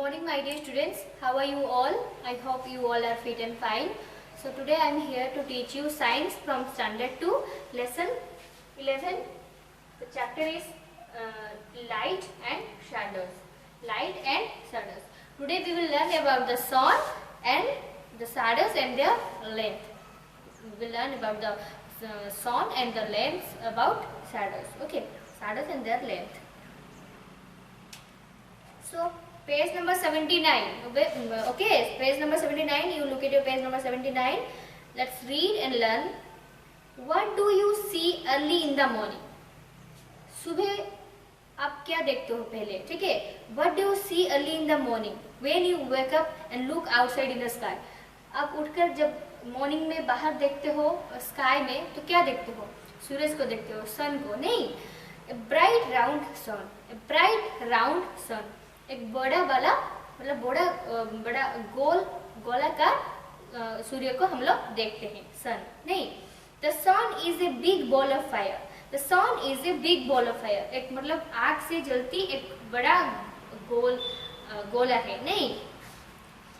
morning, my dear students. How are you all? I hope you all are fit and fine. So today I am here to teach you science from standard 2, lesson 11. The chapter is light and shadows. Light and shadows. Today we will learn about the sun and the shadows and their length. We will learn about the sun and the length about shadows. Okay, shadows and their length. So page number 79. Okay, page number 79. You look at your page number 79. Let's read and learn. What do you see early in the morning? सुबह आप क्या देखते हो पहले, ठीक है? What do you see early in the morning? When you wake up and look outside in the sky. आप उठकर जब मॉर्निंग में बाहर देखते हो स्काई में, तो क्या देखते हो? सूरज को देखते हो, सन को नहीं. A bright round sun. A bright round sun. एक बड़ा वाला मतलब बड़ा गोलाकार सूर्य को हम लोग देखते हैं, सन नहीं. The sun is a big ball of fire. The sun is a big ball of fire. एक मतलब आग से जलती एक बड़ा गोला है नहीं.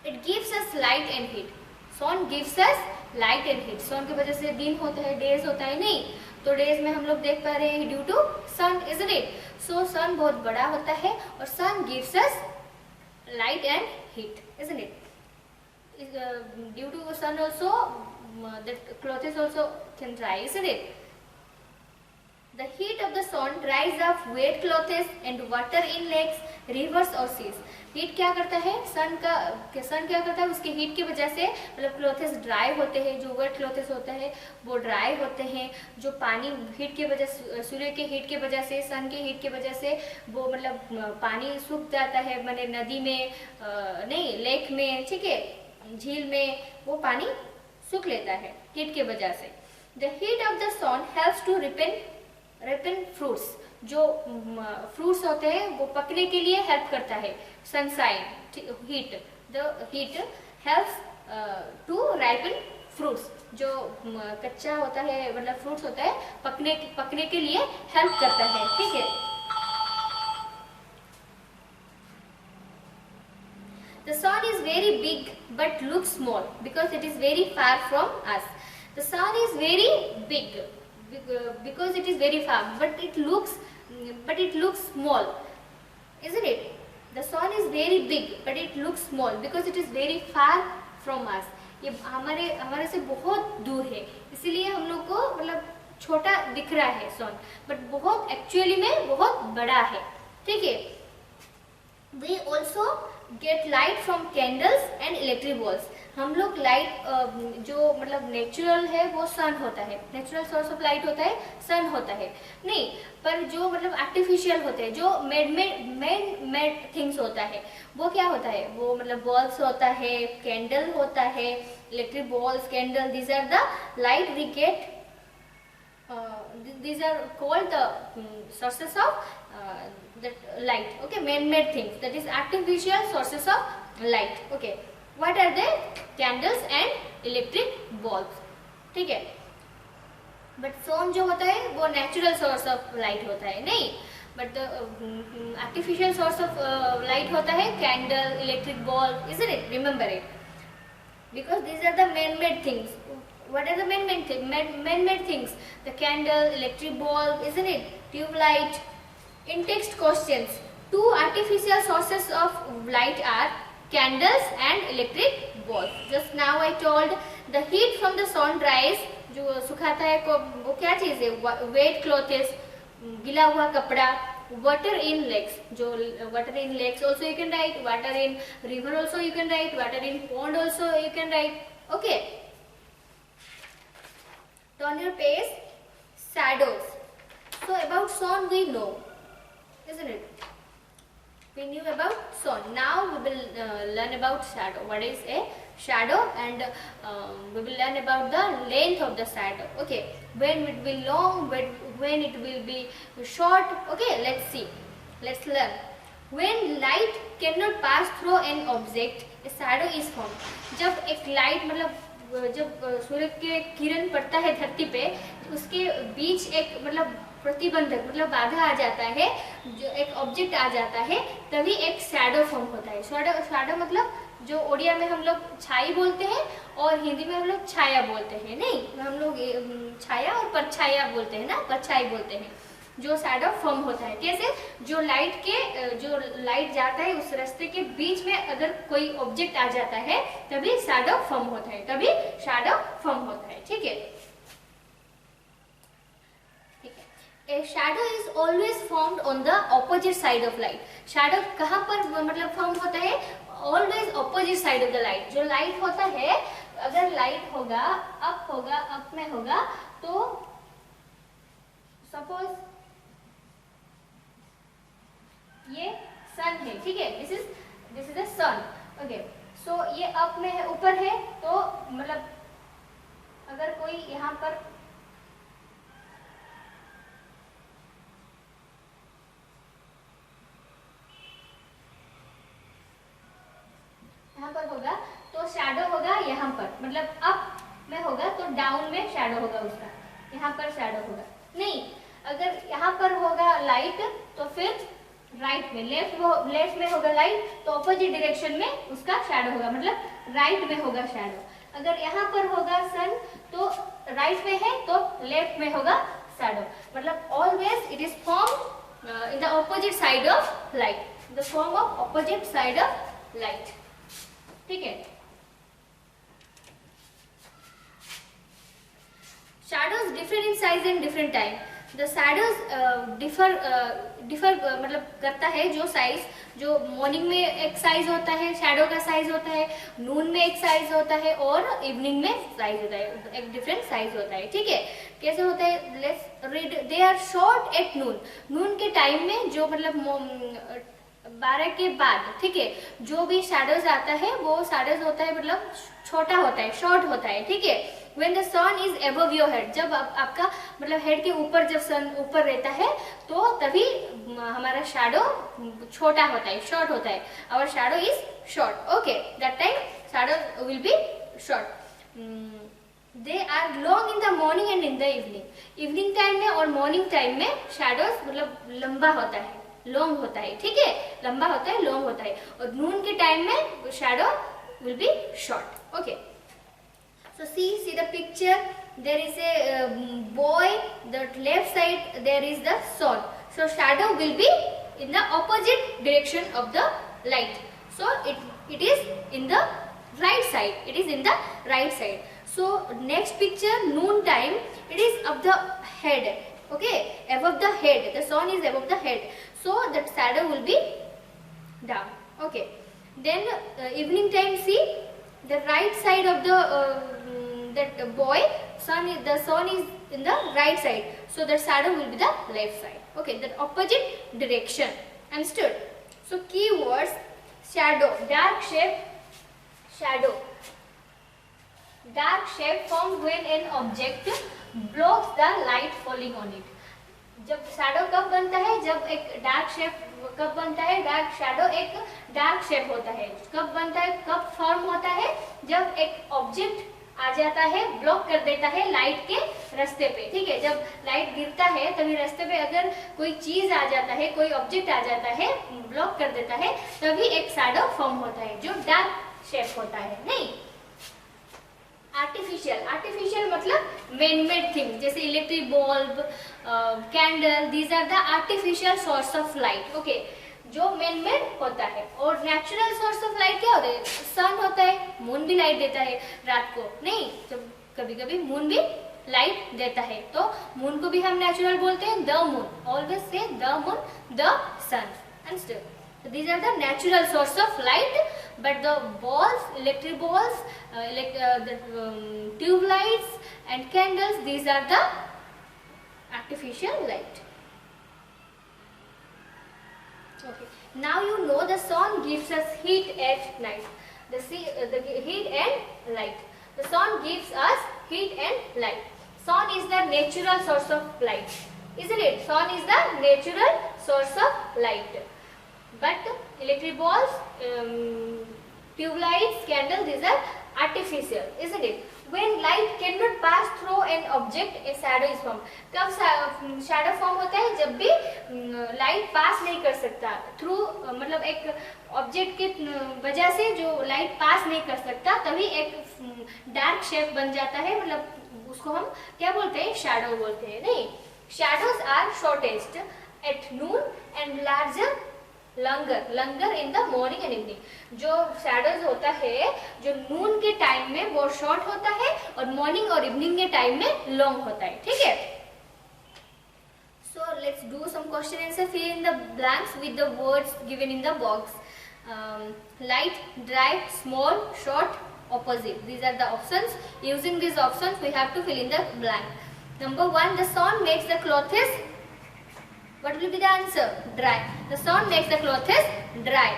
It gives us light and heat. Sun gives us light and heat. sun की वजह से दिन होता है, डेज होता है नहीं. तो डेज में हम लोग देख पा रहे हैं due to sun, isn't it? So sun बहुत बड़ा होता है और sun gives us light and heat, isn't it? Due to sun also, the clothes also can dry, isn't it? The heat of the sun dries up wet clothes and water in lakes, rivers or seas. Heat क्या करता है? सन क्या करता है? उसके heat की वजह से मतलब क्लोथेस ड्राई होते हैं, जो वेट क्लोथेस होते हैं वो ड्राई होते हैं. जो पानी हीट की वजह से, सूर्य के हीट की वजह से, सन के हीट की वजह से वो मतलब पानी सूख जाता है, मैंने नदी में नहीं, लेक में, ठीक है, झील में वो पानी सूख लेता है हीट की वजह से. The heat of the sun helps to ripen fruits. जो फ्रूट्स होते हैं वो पकने के लिए हेल्प करता है. Sunshine, heat, the heat helps to ripen fruits. जो कच्चा होता है मतलब फ्रूट्स होता है पकने के लिए हेल्प करता है, ठीक है. The sun is very big but looks small because it is very far from us. The sun is very big because it is very far, but it looks small, isn't it? The sun is very big but it looks small because it is very far from us. ये हमारे से बहुत दूर है, इसीलिए हम लोग को मतलब छोटा दिख रहा है सन, बट बहुत एक्चुअली में बहुत बड़ा है, ठीक है. We also get light from candles and electric bulbs. हम लोग लाइट जो मतलब नेचुरल है वो सन होता है, नेचुरल सोर्स ऑफ लाइट होता है सन होता है नहीं. पर जो मतलब आर्टिफिशियल होते हैं, जो मेड थिंग्स होता है वो क्या होता है? वो मतलब बल्ब्स होता है, कैंडल होता है, electric bulbs, candle, these are the light we get. These are called the sources of that light. Okay, man-made things, that is artificial sources of light. Okay, what are they? Candles and electric bulbs, ठीक है. But sun जो होता है वो natural source of light होता है नहीं, but artificial source of light होता है candle, electric bulb, isn't it? Remember it, because these are the man-made things. What are the man-made things? The candle, electric bulb, isn't it? Tube light. In text questions, two artificial sources of light are candles and electric bulbs. Just now I told the heat from the sun dries. जो सुखाता है वो क्या चीज है? Wet clothes, गीला हुआ कपड़ा. Water in lakes, जो water in lakes also you can write. Water in river also you can write. Water in pond also you can write. Okay. Turn your page. Shadows. So about sun we know, isn't it? We knew about sun. Now we will learn about shadow. What is a shadow? And we will learn about the length of the shadow. Okay, when it will be long, when it will be short. Okay, let's see. Let's learn. When light cannot pass through an object, a shadow is formed. जब एक light मतलब जब सूर्य के किरण पड़ता है धरती पे, उसके बीच एक मतलब प्रतिबंधक मतलब बाधा आ जाता है, जो एक ऑब्जेक्ट आ जाता है, तभी एक शैडो फॉर्म होता है। शैडो मतलब जो ओडिया में हम लोग छाई बोलते हैं और हिंदी में हम लोग छाया बोलते हैं, नहीं हम लोग छाया और परछाया बोलते हैं ना, परछाई बोलते हैं। जो शैडो फॉर्म होता है कैसे, जो लाइट जाता है उस रास्ते के बीच में अगर कोई ऑब्जेक्ट आ जाता है तभी शैडो फॉर्म होता है, तभी शैडो फॉर्म होता है। ठीक है, A shadow is always formed on the opposite side of light. Shadow कहाँ पर मतलब फॉर्म होता है, always opposite side of the light. जो लाइट होता है, अगर लाइट होगा, अप में होगा, तो सपोज ये सन है, ठीक है, this is a sun, okay. So ये अप में है, ऊपर है, तो मतलब अगर कोई यहाँ पर होगा तो शैडो होगा यहाँ पर, मतलब अप में होगा तो डाउन में शैडो होगा उसका, यहाँ पर शैडो होगा। नहीं, अगर यहाँ पर होगा लाइट तो फिर राइट में, लेफ्ट में होगा लाइट तो ऑपोजिट डायरेक्शन में उसका शैडो होगा, मतलब राइट में होगा शैडो। अगर यहाँ पर होगा सन तो राइट में है तो लेफ्ट में होगा शैडो, मतलब always it is form in the opposite side of light, the form of opposite side of light. ठीक है, shadows differ in size and different time. The shadows differ मतलब करता है, जो साइज, जो मॉर्निंग में एक साइज होता है, शैडो का साइज होता है, नून में एक साइज होता है और इवनिंग में साइज होता है, एक डिफरेंट साइज होता है। ठीक है, कैसे होता है, let's read. They are short at noon, noon के टाइम में, जो मतलब 12 के बाद, ठीक है, जो भी शैडोज आता है वो शैडोज होता है मतलब छोटा होता है, शॉर्ट होता है। ठीक है, When the sun is above your head, जब आपका मतलब हेड के ऊपर, जब सन ऊपर रहता है तो तभी हमारा शैडो छोटा होता है, शॉर्ट होता है। Our shadow is short. Okay, that time shadow will be short. They are long in the morning and in the evening. Evening time में और मॉर्निंग टाइम में शैडोज मतलब लंबा होता है, लॉन्ग होता है। ठीक है, लंबा होता है, लॉन्ग होता है। और नून के टाइम में shadow will be short. Okay, so see the picture. There is a boy, the left side there is the sun, so shadow will be in the opposite direction of the light, so it is in the right side, it is in the right side. So next picture, noon time, it is of the head, okay, above the head, the sun is above the head, so that shadow will be down. Okay, then evening time, see the right side of the that boy, the sun is in the right side, so the shadow will be the left side. Okay, the opposite direction. Understood? So keywords: shadow, dark shape, shadow. Dark shape formed when an object blocks the light falling on it. जब shadow कब बनता है, जब एक dark shape कब बनता है, dark shadow एक डार्क शेप होता है। कब बनता है, कब फॉर्म होता है, जब एक ऑब्जेक्ट आ जाता है, ब्लॉक कर देता है लाइट के रास्ते पे। ठीक है, जब लाइट गिरता है तभी रास्ते पे अगर कोई चीज आ जाता है, कोई ऑब्जेक्ट आ जाता है, ब्लॉक कर देता है, तभी एक शैडो फॉर्म होता है जो डार्क शेप होता है। नहीं, आर्टिफिशियल मतलब मैन मेड थिंग, जैसे electric bulb, candle, these are the artificial source of light. Okay, जो मैन मेड होता है। और नेचुरल सोर्स ऑफ लाइट क्या होता है, सन होता है, मून भी लाइट देता है रात को। नहीं, जब कभी कभी मून भी लाइट देता है तो मून को भी हम नेचुरल बोलते हैं, the moon, always say the moon, the sun. Understood? So these are the natural source of light, but the balls, electric balls, the tube lights and candles, these are the artificial light. Okay. Now you know the sun gives us heat at night. The heat and light. The sun gives us heat and light. Sun is the natural source of light, isn't it? Sun is the natural source of light. But electric balls, tube lights, candles, these are artificial, isn't it? When light cannot pass through an object, a shadow is formed. कब shadow form होता है? जब भी light pass नहीं कर सकता through, मतलब एक object के वजह से जो light pass नहीं कर सकता, तभी एक dark shape बन जाता है, मतलब उसको हम क्या बोलते हैं? shadow बोलते हैं. नहीं, shadows are shortest at noon and longer in the morning and evening. जो shadows होता है जो noon के टाइम में वो short होता है और morning और evening के टाइम में long होता है. ठीक है? So let's do some question answer. Fill in the blanks with the words given in the box. Light, dry, small, short, opposite. These are the options. Using these options we have to fill in the blank. Number 1, the sun makes the clothes. What will be the answer? Dry. The sun makes the clothes dry.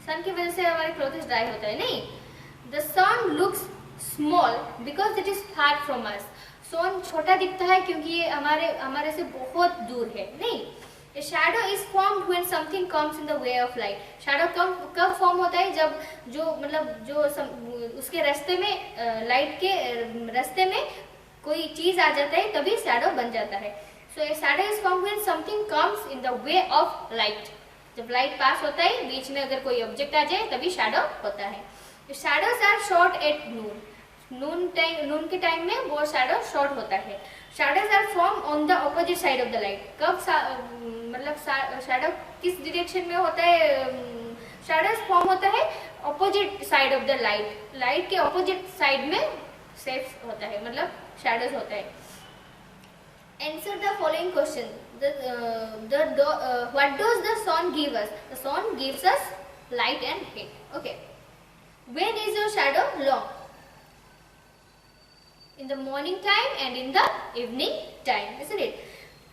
Sun की वजह से हमारे clothes dry होता है. नहीं. The sun looks small because it is far from us. Sun छोटा दिखता है क्योंकि ये हमारे से बहुत दूर है. नहीं. A shadow is formed when something comes in the way of light. Shadow कब form होता है? जब जो उसके रास्ते में light के रास्ते में कोई चीज आ जाता है तभी shadow बन जाता है. So a shadow is formed when something comes in the way of light. जब light pass होता है बीच में अगर कोई object आ जाए तभी shadow होता है. The shadows are short at noon. Noon के टाइम में वो shadow short होता है. Shadows are formed on the opposite side of the light. कब मतलब shadow किस direction में होता है? Shadows form होता है opposite side of the light. Light के opposite side में shapes होता है, मतलब shadows होता है. Answer the following question. What does the sun give us? The sun gives us light and heat. Okay. When is your shadow long? In the morning time and in the evening time, isn't it?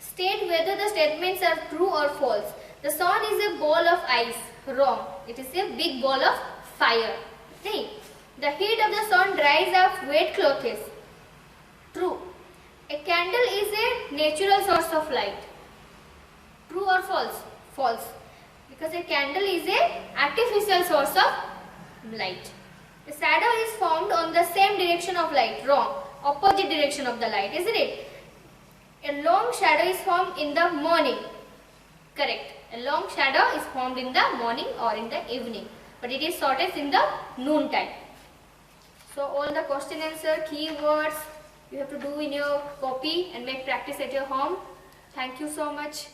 State whether the statements are true or false. The sun is a ball of ice. Wrong. It is a big ball of fire. Okay. The heat of the sun dries up wet clothes. True. A candle is a natural source of light. True or false? False. Because a candle is an artificial source of light. A shadow is formed on the same direction of light. Wrong. Opposite direction of the light, isn't it? A long shadow is formed in the morning. Correct. A long shadow is formed in the morning or in the evening. But it is shortest in the noon time. So all the question answer, keywords, you have to do in your copy and make practice at your home. Thank you so much.